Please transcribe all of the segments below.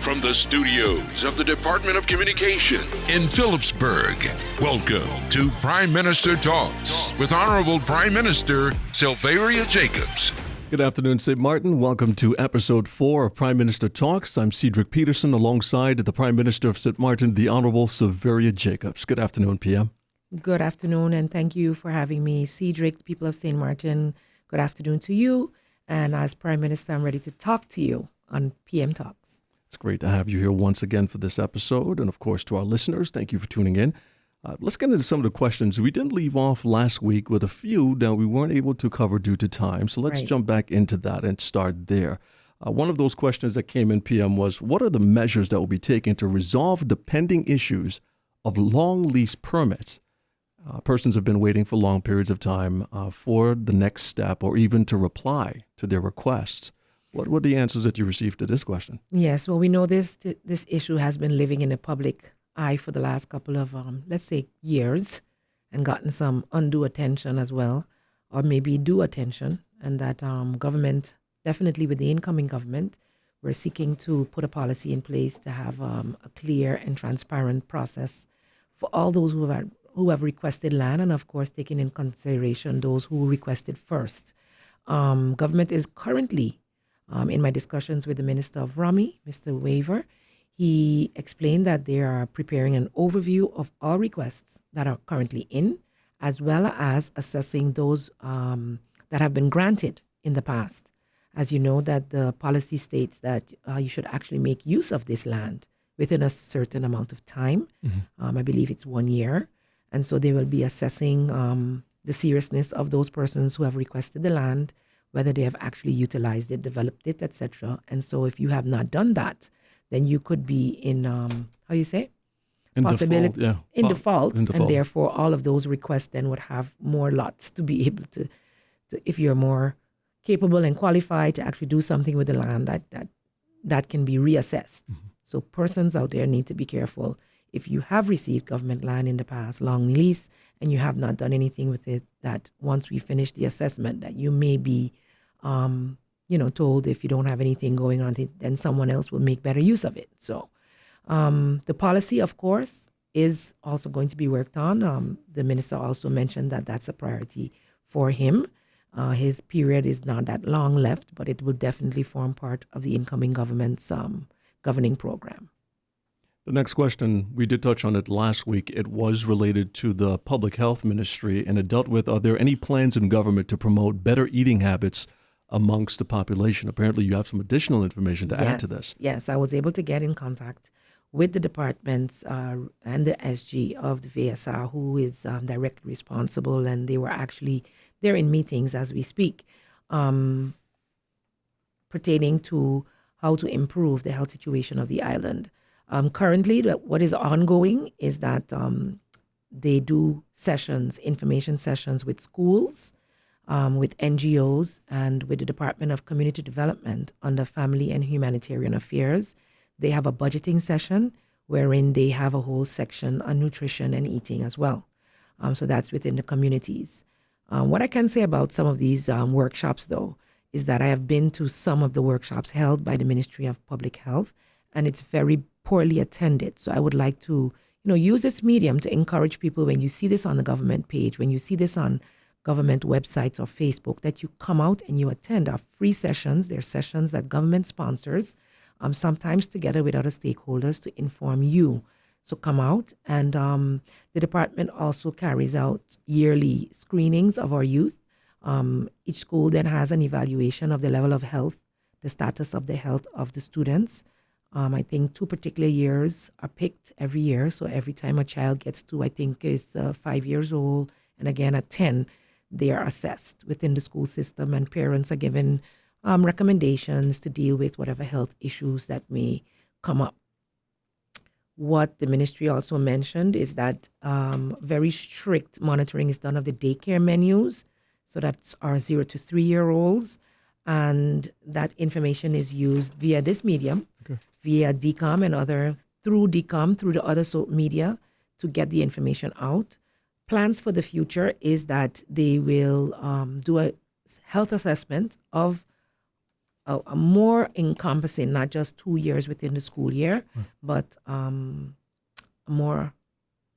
From the studios of the Department of Communication in Phillipsburg, welcome to Prime Minister Talks with Honorable Prime Minister Sylvia Jacobs. Good afternoon, St. Martin. Welcome to episode 4 of Prime Minister Talks. I'm Cedric Peterson alongside the Prime Minister of St. Martin, the Honorable Sylvia Jacobs. Good afternoon, PM. Good afternoon, and thank you for having me, Cedric, people of St. Martin. Good afternoon to you. And as Prime Minister, I'm ready to talk to you on PM Talks. It's great to have you here once again for this episode. And of course, to our listeners, thank you for tuning in. Let's get into some of the questions. We did leave off last week with a few that we weren't able to cover due to time. So let's jump back into that and start there. One of those questions that came in, PM, was what are the measures that will be taken to resolve the pending issues of long lease permits? Persons have been waiting for long periods of time for the next step or even to reply to their requests. What were the answers that you received to this question? Yes, well, we know this issue has been living in the public eye for the last couple of, let's say, years and gotten some undue attention as well, or maybe due attention. And that government, definitely with the incoming government, we're seeking to put a policy in place to have a clear and transparent process for all those who have requested land, and of course taking in consideration those who requested first. Government is currently, in my discussions with the Minister of Rummy, Mr. Waver, he explained that they are preparing an overview of all requests that are currently in, as well as assessing those that have been granted in the past. As you know, that the policy states that you should actually make use of this land within a certain amount of time. I believe it's 1 year. And so they will be assessing the seriousness of those persons who have requested the land, whether they have actually utilized it, developed it, etc. And so if you have not done that, then you could be in, Default, yeah. In default. And therefore all of those requests then would have more lots to be able to if you're more capable and qualified to actually do something with the land, that can be reassessed. So persons out there need to be careful. If you have received government land in the past, long lease, and you have not done anything with it, that once we finish the assessment, that you may be, told if you don't have anything going on, then someone else will make better use of it. So the policy, of course, is also going to be worked on. The minister also mentioned that that's a priority for him. His period is not that long left, but it will definitely form part of the incoming government's governing program. The next question, we did touch on it last week. It was related to the public health ministry, and it dealt with, are there any plans in government to promote better eating habits amongst the population? Apparently you have some additional information to add to this. Yes, I was able to get in contact with the departments and the SG of the VSR, who is directly responsible, and they're in meetings as we speak, pertaining to how to improve the health situation of the island. Currently, what is ongoing is that they do information sessions with schools, with NGOs, and with the Department of Community Development under Family and Humanitarian Affairs. They have a budgeting session wherein they have a whole section on nutrition and eating as well. So that's within the communities. What I can say about some of these workshops, though, is that I have been to some of the workshops held by the Ministry of Public Health, and it's very poorly attended. So I would like to, use this medium to encourage people, when you see this on the government page, when you see this on government websites or Facebook, that you come out and you attend our free sessions. They're sessions that government sponsors, sometimes together with other stakeholders to inform you. So come out. And the department also carries out yearly screenings of our youth. Each school then has an evaluation of the level of health, the status of the health of the students. I think 2 particular years are picked every year. So every time a child gets to, I think, is 5 years old, and again at 10, they are assessed within the school system, and parents are given recommendations to deal with whatever health issues that may come up. What the ministry also mentioned is that very strict monitoring is done of the daycare menus. So that's our 0 to 3 year olds. And that information is used via this medium, via DCOM and through the other media to get the information out. Plans for the future is that they will do a health assessment of a more encompassing, not just 2 years within the school year, but a more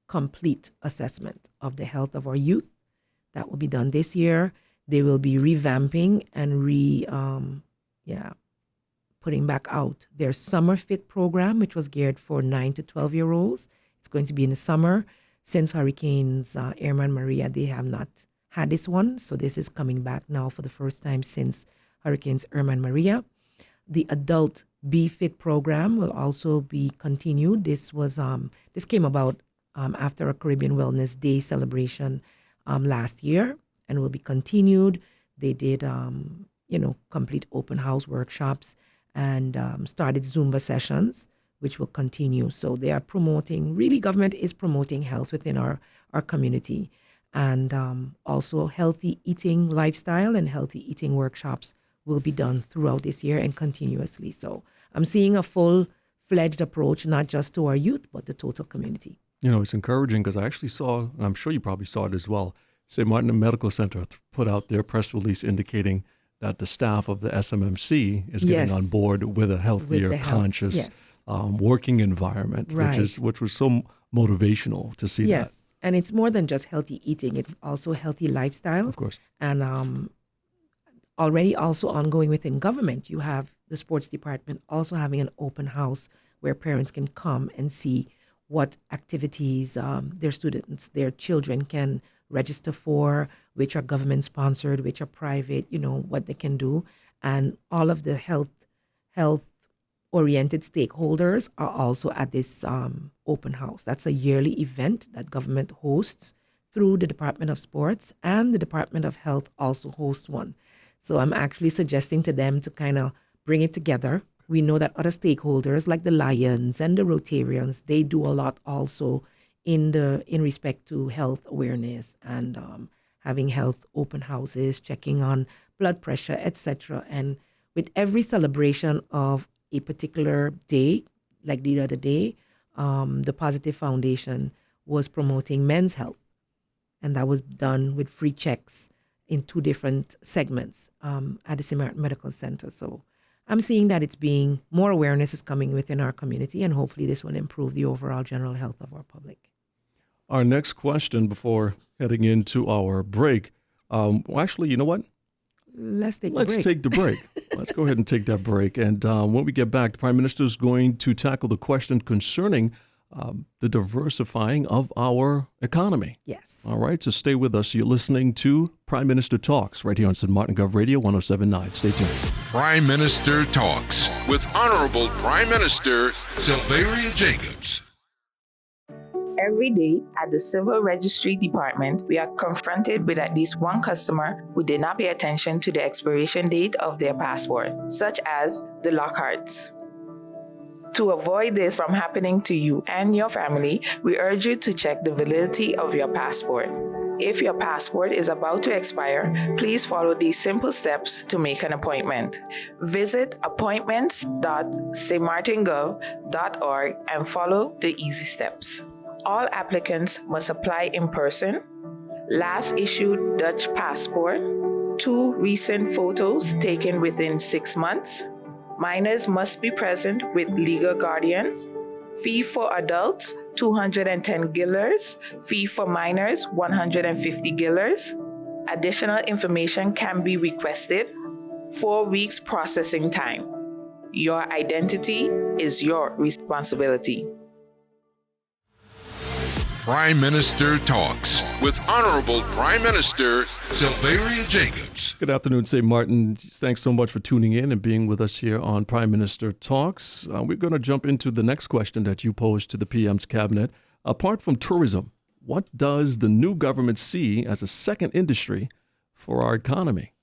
complete assessment of the health of our youth. That will be done this year. They will be revamping and putting back out their summer fit program, which was geared for 9 to 12-year-olds. It's going to be in the summer. Since Hurricanes Irma and Maria, they have not had this one. So this is coming back now for the first time since Hurricanes Irma and Maria. The adult Be Fit program will also be continued. This came about after a Caribbean Wellness Day celebration last year and will be continued. They did, complete open house workshops and started Zumba sessions, which will continue. So they are promoting, really government is promoting health within our community. And also healthy eating lifestyle and healthy eating workshops will be done throughout this year and continuously. So I'm seeing a full-fledged approach, not just to our youth, but the total community. It's encouraging because I actually saw, and I'm sure you probably saw it as well, St. Martin Medical Center put out their press release indicating that the staff of the SMMC is getting on board with a healthier, conscious, working environment, which was so motivational to see that. And it's more than just healthy eating. It's also healthy lifestyle. Of course. And already also ongoing within government, you have the sports department also having an open house where parents can come and see what activities their students, their children can register for, which are government sponsored, which are private, what they can do. And all of the health-oriented stakeholders are also at this open house. That's a yearly event that government hosts through the Department of Sports, and the Department of Health also hosts one. So I'm actually suggesting to them to kind of bring it together. We know that other stakeholders like the Lions and the Rotarians, they do a lot also in respect to health awareness and having health open houses, checking on blood pressure, etc. And with every celebration of a particular day, like the other day, the Positive Foundation was promoting men's health. And that was done with free checks in 2 different segments at the St. Martin Medical Center. So I'm seeing that more awareness is coming within our community, and hopefully this will improve the overall general health of our public. Our next question before heading into our break, actually, you know what? Let's take the break. Let's go ahead and take that break. And when we get back, the Prime Minister is going to tackle the question concerning the diversifying of our economy. Yes. All right, so stay with us. You're listening to Prime Minister Talks right here on St. Martin Gov Radio 107.9. Stay tuned. Prime Minister Talks with Honorable Prime Minister Sylvaria Jacobs. Every day at the Civil Registry Department, we are confronted with at least one customer who did not pay attention to the expiration date of their passport, such as the Lockharts. To avoid this from happening to you and your family, we urge you to check the validity of your passport. If your passport is about to expire, please follow these simple steps to make an appointment. Visit appointments.stmartingov.org and follow the easy steps. All applicants must apply in person, last issued Dutch passport, 2 recent photos taken within 6 months. Minors must be present with legal guardians. Fee for adults, 210 guilders. Fee for minors, 150 guilders. Additional information can be requested. 4 weeks processing time. Your identity is your responsibility. Prime Minister Talks with Honorable Prime Minister Sylvaria Jacobs. Good afternoon, St. Martin. Thanks so much for tuning in and being with us here on Prime Minister Talks. We're going to jump into the next question that you posed to the PM's cabinet. Apart from tourism, what does the new government see as a second industry for our economy?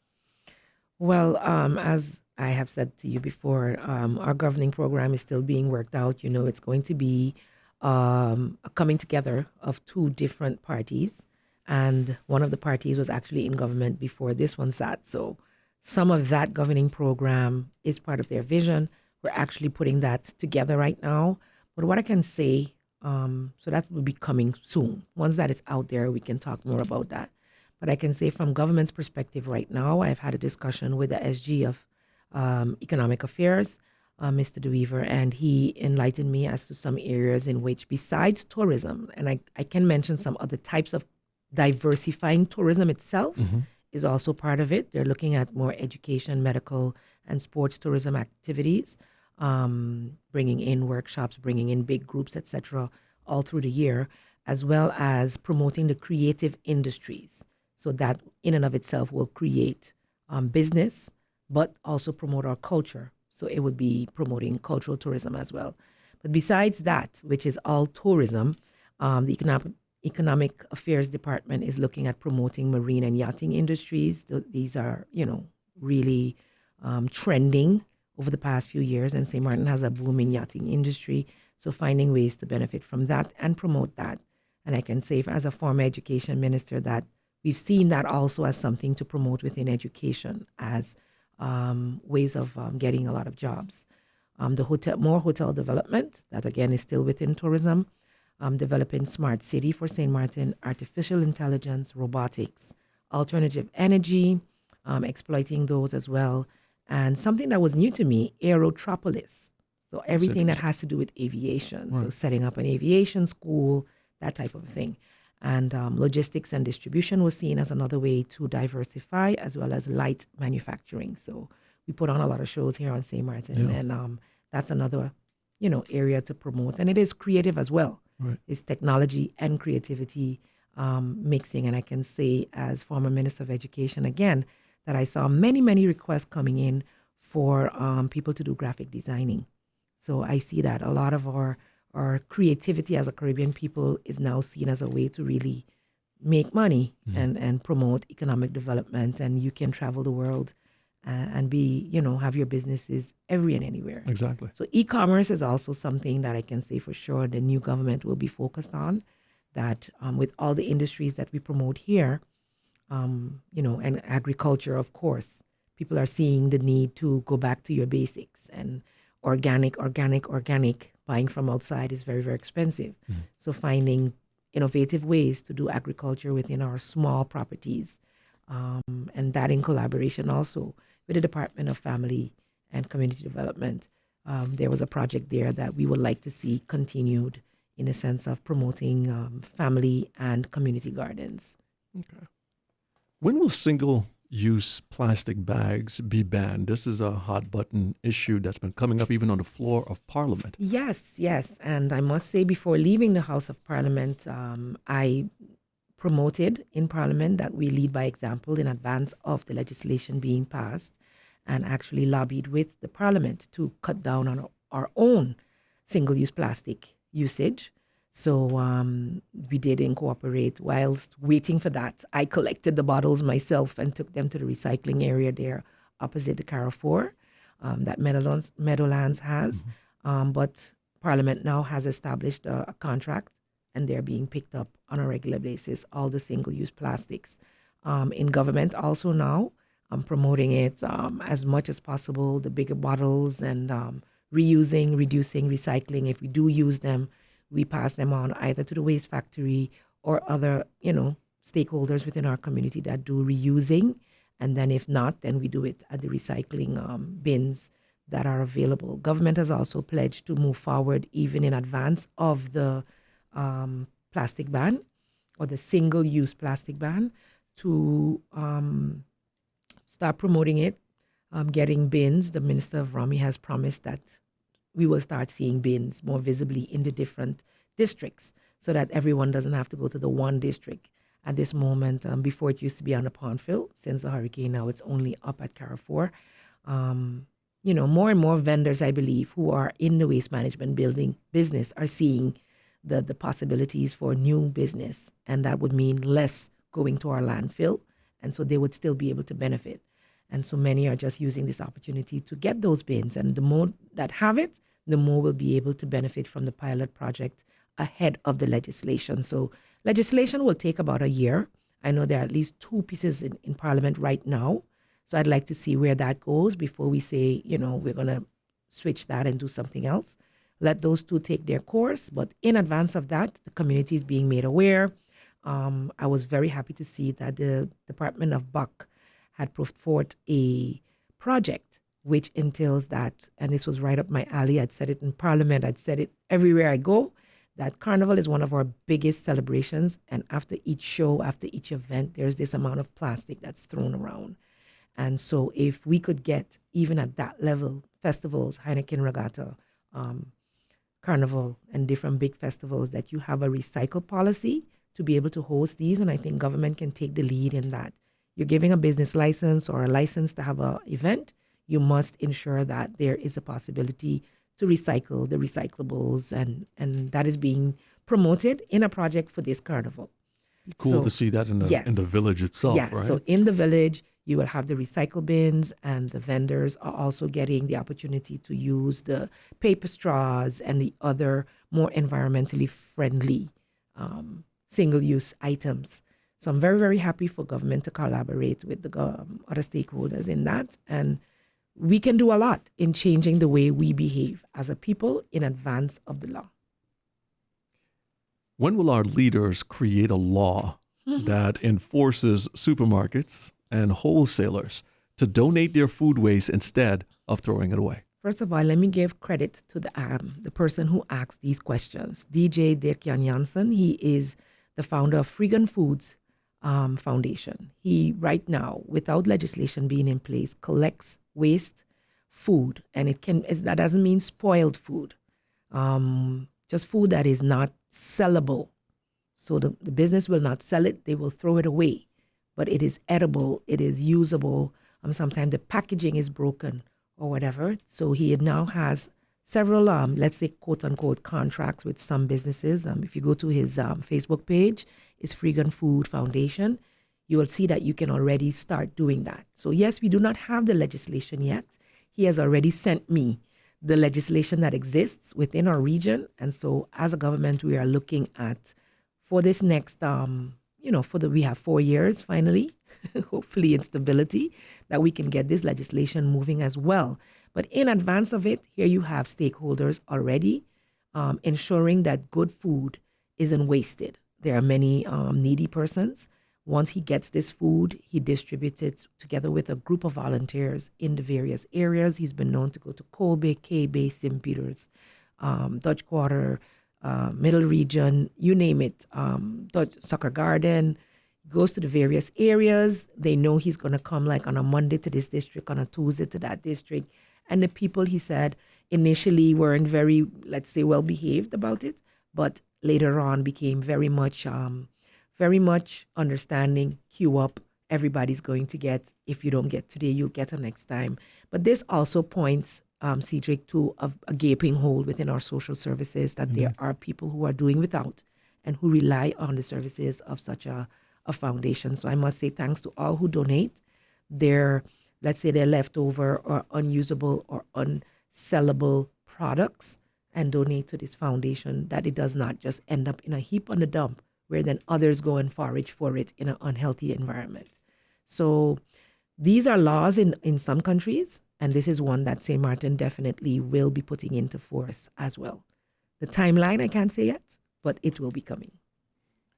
Well, as I have said to you before, our governing program is still being worked out. It's going to be a coming together of 2 different parties, and one of the parties was actually in government before this one sat. So some of that governing program is part of their vision. We're actually putting that together right now. But what I can say, so that will be coming soon. Once that is out there, we can talk more about that. But I can say from government's perspective right now, I've had a discussion with the SG of Economic Affairs, Mr. DeWeaver, and he enlightened me as to some areas in which, besides tourism, and I can mention some other types of diversifying tourism itself is also part of it. They're looking at more education, medical, and sports tourism activities, bringing in workshops, bringing in big groups, etc., all through the year, as well as promoting the creative industries. So that in and of itself will create business, but also promote our culture. So it would be promoting cultural tourism as well. But besides that, which is all tourism, the Economic Affairs Department is looking at promoting marine and yachting industries. These are, really trending over the past few years, and St. Martin has a booming yachting industry. So finding ways to benefit from that and promote that. And I can say, as a former education minister, that we've seen that also as something to promote within education as ways of getting a lot of jobs. More hotel development, that again is still within tourism. Developing smart city for St. Martin, artificial intelligence, robotics, alternative energy, exploiting those as well. And something that was new to me, aerotropolis. So everything that has to do with aviation. Right. So setting up an aviation school, that type of thing. And logistics and distribution was seen as another way to diversify, as well as light manufacturing. So we put on a lot of shows here on St. Martin, and that's another, area to promote. And it is creative as well. Right. It's technology and creativity mixing. And I can say, as former Minister of Education, again, that I saw many, many requests coming in for people to do graphic designing. So I see that a lot of our creativity as a Caribbean people is now seen as a way to really make money and promote economic development. And you can travel the world and be, have your businesses every and anywhere. Exactly. So e-commerce is also something that I can say for sure the new government will be focused on, that with all the industries that we promote here, and agriculture, of course, people are seeing the need to go back to your basics, and organic, buying from outside is very, very expensive. So finding innovative ways to do agriculture within our small properties, and that in collaboration also with the Department of Family and Community Development. There was a project there that we would like to see continued in a sense of promoting family and community gardens. Okay. When will single-use plastic bags be banned? This is a hot-button issue that's been coming up even on the floor of Parliament. Yes. And I must say, before leaving the House of Parliament, I promoted in Parliament that we lead by example in advance of the legislation being passed, and actually lobbied with the Parliament to cut down on our own single-use plastic usage. So we did incorporate. Whilst waiting for that, I collected the bottles myself and took them to the recycling area there opposite the Carrefour that Meadowlands has. But Parliament now has established a contract, and they're being picked up on a regular basis, all the single-use plastics. In government also now, I'm promoting it as much as possible, the bigger bottles, and reusing, reducing, recycling. If we do use them, we pass them on either to the waste factory or other, stakeholders within our community that do reusing. And then if not, then we do it at the recycling bins that are available. Government has also pledged to move forward even in advance of the plastic ban, or the single-use plastic ban, to start promoting it, getting bins. The Minister of Rami has promised that we will start seeing bins more visibly in the different districts, so that everyone doesn't have to go to the one district. At this moment, before it used to be on the Pondville, since the hurricane, now it's only up at Carrefour. More and more vendors, I believe, who are in the waste management business are seeing the possibilities for new business, and that would mean less going to our landfill, and so they would still be able to benefit. And so many are just using this opportunity to get those bins, and the more that have it, the more will be able to benefit from the pilot project ahead of the legislation. So legislation will take about a year. I know there are at least 2 pieces in Parliament right now, so I'd like to see where that goes before we say, we're going to switch that and do something else. Let those 2 take their course, but in advance of that, the community is being made aware. I was very happy to see that the Department of Buck had put forth a project which entails that, and this was right up my alley. I'd said it in Parliament. I'd said it everywhere I go, that Carnival is one of our biggest celebrations. And after each show, after each event, there's this amount of plastic that's thrown around. And so if we could get, even at that level, festivals, Heineken Regatta, Carnival, and different big festivals, that you have a recycle policy to be able to host these. And I think government can take the lead in that. You're giving a business license or a license to have an event, you must ensure that there is a possibility to recycle the recyclables, and that is being promoted in a project for this carnival. Cool to see that in the village itself, yes. right? So in the village, you will have the recycle bins, and the vendors are also getting the opportunity to use the paper straws and the other more environmentally friendly single-use items. So I'm very, very happy for government to collaborate with the other stakeholders in that. And we can do a lot in changing the way we behave as a people in advance of the law. When will our leaders create a law that enforces supermarkets and wholesalers to donate their food waste instead of throwing it away? First of all, let me give credit to the person who asked these questions, DJ Dirk-Jan Janssen. He is the founder of Freegan Foods Foundation. He, right now, without legislation being in place, collects waste food, and that doesn't mean spoiled food, just food that is not sellable. So the business will not sell it; they will throw it away. But it is edible, it is usable. Sometimes the packaging is broken or whatever. So he now has several, let's say, quote unquote, contracts with some businesses. If you go to his Facebook page, it's Freegan Food Foundation, you will see that you can already start doing that. So yes, we do not have the legislation yet. He has already sent me the legislation that exists within our region. And so as a government, we are looking at, for this next, we have 4 years finally, hopefully in stability, that we can get this legislation moving as well. But in advance of it, here you have stakeholders already ensuring that good food isn't wasted. There are many needy persons. Once he gets this food, he distributes it together with a group of volunteers in the various areas. He's been known to go to Colby, K-Bay, St. Peter's, Dutch Quarter, Middle Region, you name it, Dutch Soccer Garden. Goes to the various areas. They know he's going to come like on a Monday to this district, on a Tuesday to that district. And the people, he said, initially weren't very, let's say, well behaved about it, but later on became very much understanding. Queue up, everybody's going to get. If you don't get today, you'll get the next time. But this also points, Cedric, to a gaping hole within our social services, that there are people who are doing without and who rely on the services of such a foundation. So I must say thanks to all who donate their, let's say, their leftover or unusable or unsellable products and donate to this foundation, that it does not just end up in a heap on the dump where then others go and forage for it in an unhealthy environment. So these are laws in some countries, and this is one that St. Martin definitely will be putting into force as well. The timeline I can't say yet, but it will be coming.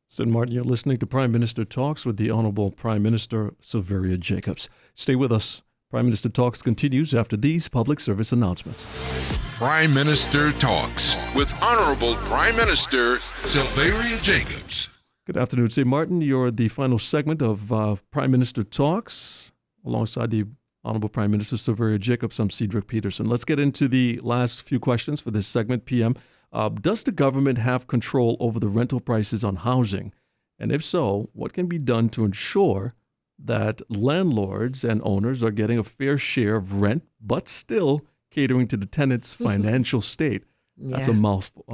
St. Martin, you're listening to Prime Minister Talks with the Honorable Prime Minister Silveria Jacobs. Stay with us. Prime Minister Talks continues after these public service announcements. Prime Minister Talks with Honorable Prime Minister Silveria Jacobs. Good afternoon, St. Martin. You're the final segment of Prime Minister Talks alongside the Honorable Prime Minister Silveria Jacobs. I'm Cedric Peterson. Let's get into the last few questions for this segment, PM. Does the government have control over the rental prices on housing? And if so, what can be done to ensure that landlords and owners are getting a fair share of rent, but still catering to the tenants' financial state? That's a mouthful.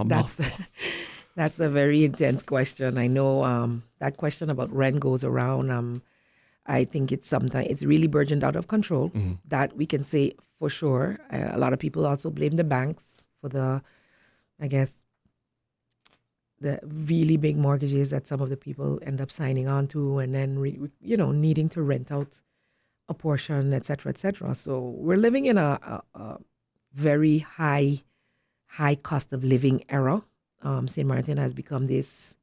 That's a very intense question. I know that question about rent goes around. I think it's really burgeoned out of control. Mm-hmm. That we can say for sure. A lot of people also blame the banks for the really big mortgages that some of the people end up signing on to, and then needing to rent out a portion, et cetera, et cetera. So we're living in a very high cost of living era. St. Martin has become this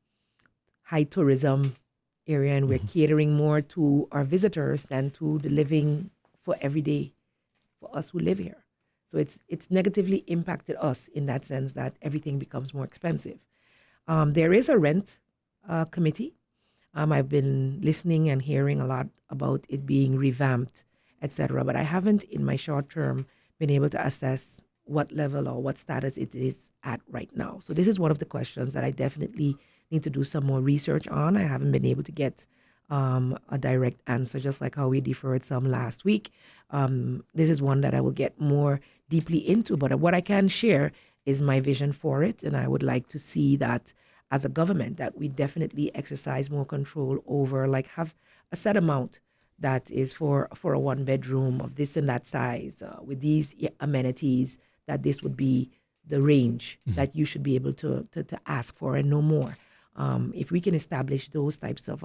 high tourism area, and we're catering more to our visitors than to the living for everyday for us who live here. So it's negatively impacted us in that sense that everything becomes more expensive. There is a rent committee. I've been listening and hearing a lot about it being revamped, etc. But I haven't, in my short term, been able to assess what level or what status it is at right now. So this is one of the questions that I definitely need to do some more research on. I haven't been able to get a direct answer, just like how we deferred some last week. This is one that I will get more deeply into. But what I can share is my vision for it, and I would like to see that as a government that we definitely exercise more control over, like have a set amount that is for a one bedroom of this and that size with these amenities, that this would be the range that you should be able to ask for and no more. If we can establish those types of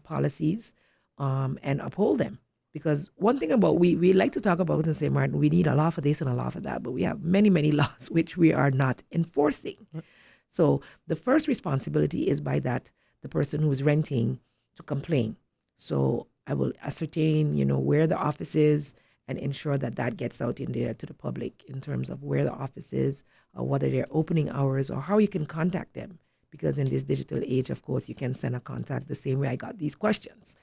policies and uphold them. Because one thing about we like to talk about in St. Martin, we need a law for this and a law for that, but we have many, many laws which we are not enforcing. Right. So the first responsibility is by the person who is renting to complain. So I will ascertain, where the office is and ensure that gets out in there to the public in terms of where the office is, or what are their opening hours, or how you can contact them. Because in this digital age, of course, you can send a contact the same way I got these questions.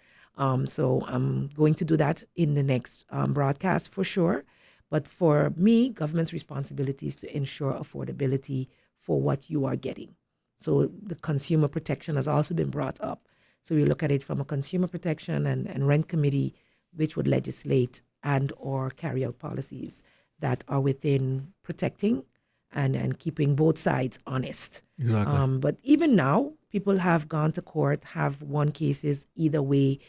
So I'm going to do that in the next broadcast for sure. But for me, government's responsibility is to ensure affordability for what you are getting. So the consumer protection has also been brought up. So we look at it from a consumer protection and rent committee, which would legislate and or carry out policies that are within protecting and keeping both sides honest. Exactly. But even now, people have gone to court, have won cases either way,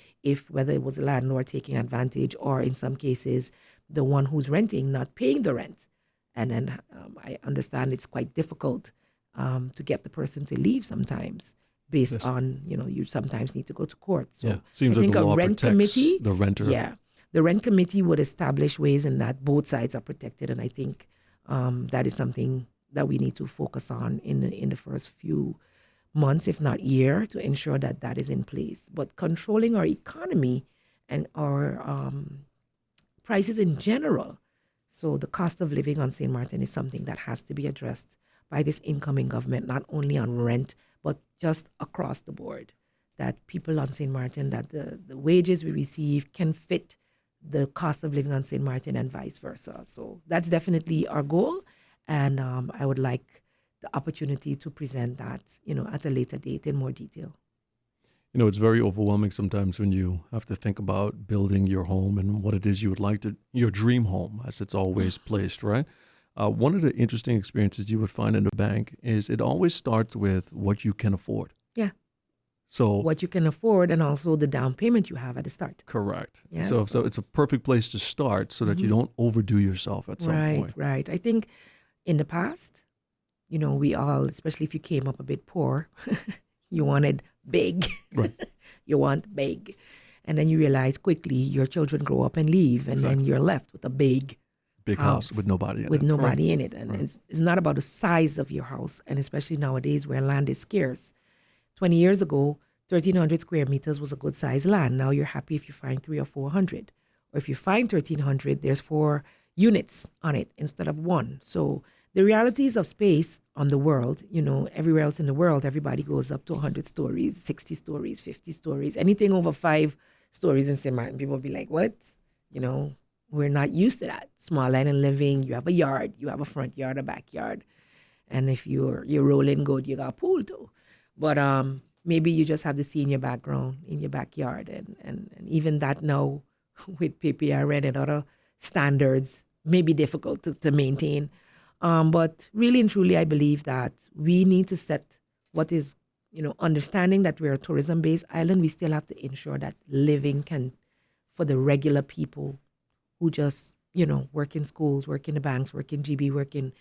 whether it was the landlord taking advantage or in some cases, the one who's renting not paying the rent. And then I understand it's quite difficult to get the person to leave sometimes based on, you sometimes need to go to court. So seems I like think the law a rent protects committee, the renter. Yeah. The rent committee would establish ways in that both sides are protected. And I think that is something that we need to focus on in the first few months, if not year, to ensure that is in place. But controlling our economy and our prices in general. So the cost of living on St. Martin is something that has to be addressed by this incoming government, not only on rent, but just across the board. That people on St. Martin, that the wages we receive can fit the cost of living on St. Martin and vice versa. So that's definitely our goal. And I would like the opportunity to present that, at a later date in more detail. It's very overwhelming sometimes when you have to think about building your home and what it is you would like your dream home, as it's always placed, right? One of the interesting experiences you would find in a bank is it always starts with what you can afford. Yeah. So what you can afford and also the down payment you have at the start. Correct. Yeah, so it's a perfect place to start so that you don't overdo yourself at some point. Right. I think in the past, we all, especially if you came up a bit poor, you wanted big. Right. You want big. And then you realize quickly your children grow up and leave, and then you're left with a big house with nobody in it. With nobody in it. And it's not about the size of your house, and especially nowadays where land is scarce. 20 years ago, 1,300 square meters was a good size land. Now you're happy if you find 300 or 400. Or if you find 1,300, there's 4 units on it instead of 1. So the realities of space on the world, everywhere else in the world, everybody goes up to 100 stories, 60 stories, 50 stories, anything over 5 stories in St. Martin. People will be like, what? We're not used to that. Small island living, you have a yard, you have a front yard, a backyard. And if you're rolling good, you got a pool too. But maybe you just have the senior background in your backyard. And even that now with PPRN and other standards may be difficult to maintain. But really and truly, I believe that we need to set what is, understanding that we're a tourism-based island, we still have to ensure that living for the regular people who just, work in schools, work in the banks, work in GB, work in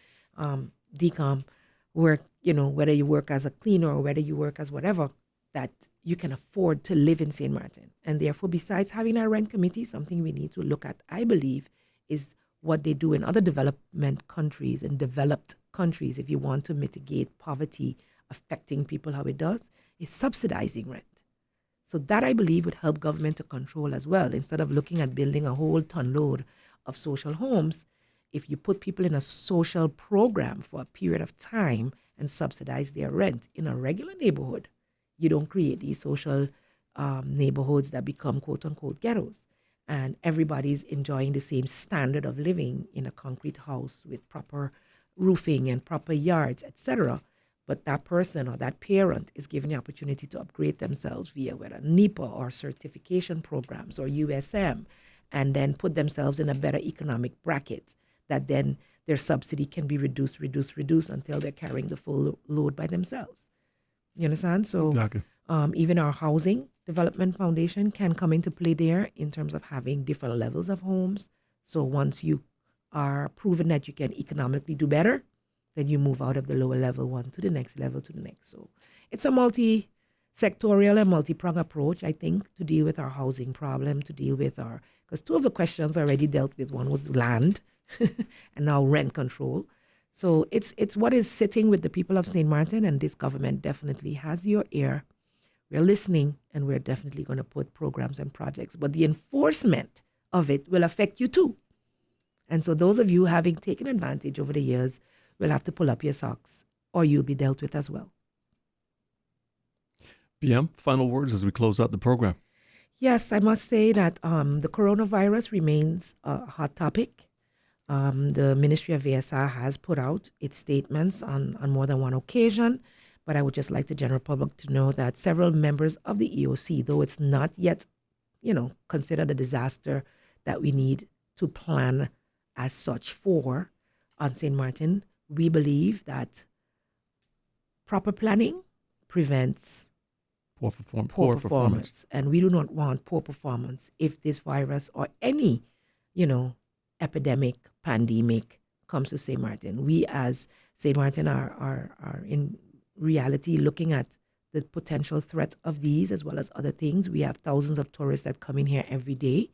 DCOM, work, whether you work as a cleaner or whether you work as whatever, that you can afford to live in St. Martin. And therefore, besides having a rent committee, something we need to look at, I believe, is what they do in other development countries and developed countries, if you want to mitigate poverty affecting people how it does, is subsidizing rent. So that, I believe, would help government to control as well, instead of looking at building a whole ton load of social homes, if you put people in a social program for a period of time and subsidize their rent in a regular neighborhood, you don't create these social neighborhoods that become quote unquote ghettos. And everybody's enjoying the same standard of living in a concrete house with proper roofing and proper yards, etc. But that person or that parent is given the opportunity to upgrade themselves via whether NEPA or certification programs or USM, and then put themselves in a better economic bracket that then their subsidy can be reduced until they're carrying the full load by themselves. You understand? So Exactly. Even our housing development foundation can come into play there in terms of having different levels of homes. So once you are proven that you can economically do better, then you move out of the lower level one to the next level to the next. So it's a multi-sectorial and multi-pronged approach, I think, to deal with our housing problem, to deal with because two of the questions already dealt with. One was land and now rent control. So it's what is sitting with the people of St. Martin, and this government definitely has your ear. We're listening, and we're definitely going to put programs and projects, but the enforcement of it will affect you too. And so those of you having taken advantage over the years will have to pull up your socks, or you'll be dealt with as well. PM, final words as we close out the program. Yes, I must say that the coronavirus remains a hot topic. The Ministry of VSR has put out its statements on more than one occasion, but I would just like the general public to know that several members of the EOC, though it's not yet, considered a disaster that we need to plan as such for on St. Martin, we believe that proper planning prevents Poor performance. And we do not want poor performance if this virus or any, epidemic, pandemic comes to St. Martin. We as St. Martin are in reality looking at the potential threat of these as well as other things. We have thousands of tourists that come in here every day.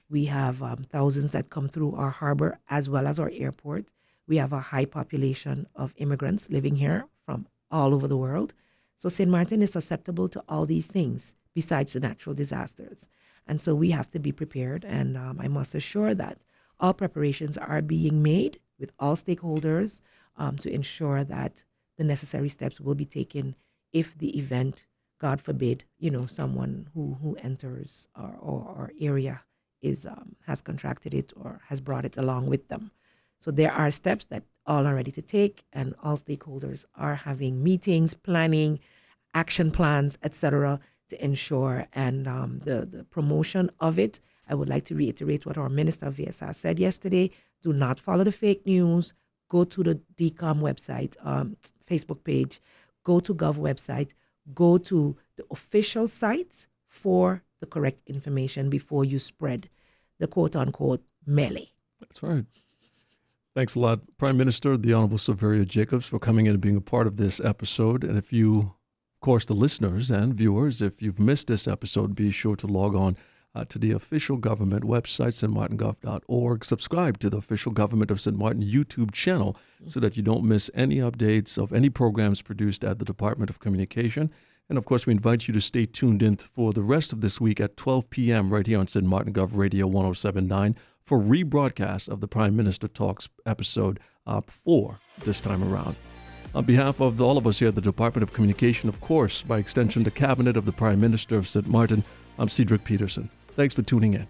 We have thousands that come through our harbor as well as our airport. We have a high population of immigrants living here from all over the world. So St. Martin is susceptible to all these things besides the natural disasters. And so we have to be prepared. And I must assure that all preparations are being made with all stakeholders to ensure that the necessary steps will be taken if the event, God forbid, someone who enters our area has contracted it or has brought it along with them. So there are steps that all are ready to take, and all stakeholders are having meetings, planning, action plans, etc., to ensure and the promotion of it. I would like to reiterate what our Minister of VSR said yesterday. Do not follow the fake news. Go to the DCOM website, Facebook page, go to Gov website, go to the official sites for the correct information before you spread the quote-unquote melee. That's right. Thanks a lot, Prime Minister, the Honorable Silveria Jacobs, for coming in and being a part of this episode. And if you, of course, the listeners and viewers, if you've missed this episode, be sure to log on to the official government website, stmartingov.org. Subscribe to the official Government of St. Martin YouTube channel so that you don't miss any updates of any programs produced at the Department of Communication. And, of course, we invite you to stay tuned in for the rest of this week at 12 p.m. right here on St. Martin Gov Radio 107.9 for rebroadcast of the Prime Minister Talks episode 4 this time around. On behalf of all of us here at the Department of Communication, of course, by extension, the Cabinet of the Prime Minister of St. Martin, I'm Cedric Peterson. Thanks for tuning in.